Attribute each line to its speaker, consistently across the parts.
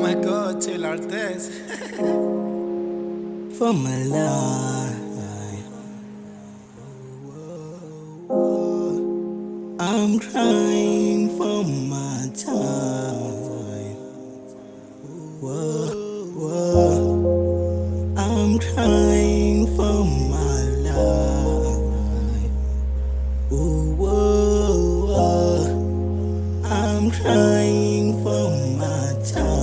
Speaker 1: my god, Taylor DezZ.
Speaker 2: For my life, I'm crying for my time. Whoa, whoa. I'm crying for my life. Ooh, whoa, whoa. I'm crying for my time.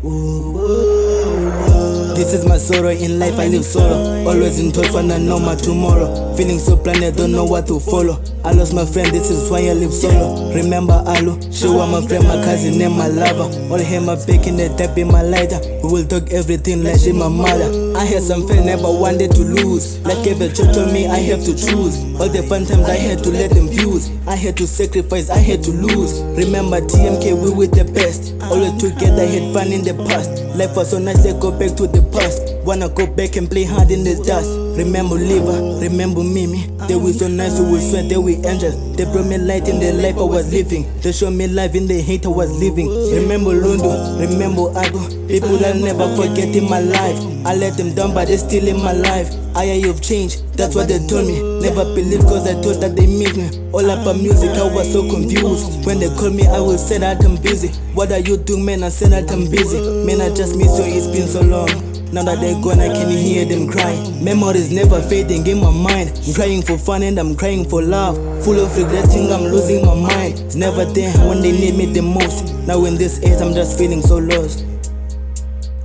Speaker 2: Ooh, whoa, whoa. This is my sorrow in life, I live solo. Always in thought, and I know my tomorrow. Feeling so blind, I don't know what to follow. I lost my friend, this is why I live solo. Remember Alu, she was my friend, my cousin and my lover. All him my back in the tap in my lighter. We will talk everything like she my mother. I had some friends never wanted to lose. Life gave a choice on me, I have to choose. All the fun times I had to let them fuse. I had to sacrifice, I had to lose. Remember TMK, we were the best. Always together, had fun in the past. Life was so nice, let's go back to the past. Wanna go back and play hard in the dust. Remember Liva, remember Mimi. They were so nice, we were sweat, they were angels. They brought me light in the life I was living. They showed me life in the hate I was living. Remember Lundu, remember Agu. People I'll never forget in my life. I let them down but they still in my life. You've changed, that's what they told me. Never believed cause I thought that they missed me. All about music, I was so confused. When they call me, I will say that I'm busy. What are you doing, man? I said that I'm busy. Man, I just miss you, it's been so long. Now that they're gone, I can hear them cry. Memories never fading in my mind. I'm crying for fun and I'm crying for love. Full of regretting, I'm losing my mind. It's never there when they need me the most. Now in this age, I'm just feeling so lost.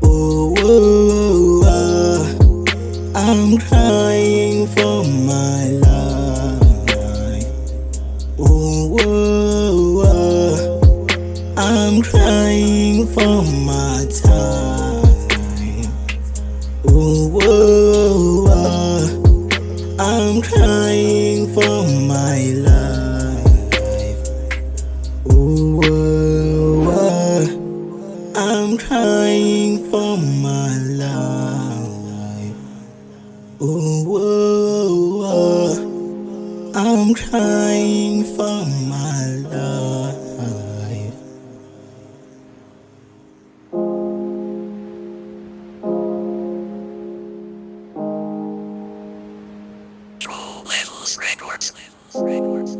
Speaker 2: Oh, oh, oh. I'm crying for my life. Oh, oh, oh. I'm crying for my time. Oh, whoa, whoa. I'm crying for my life. Oh, whoa, whoa. I'm crying for my life. Oh, whoa, whoa. I'm crying for my life.
Speaker 3: Records.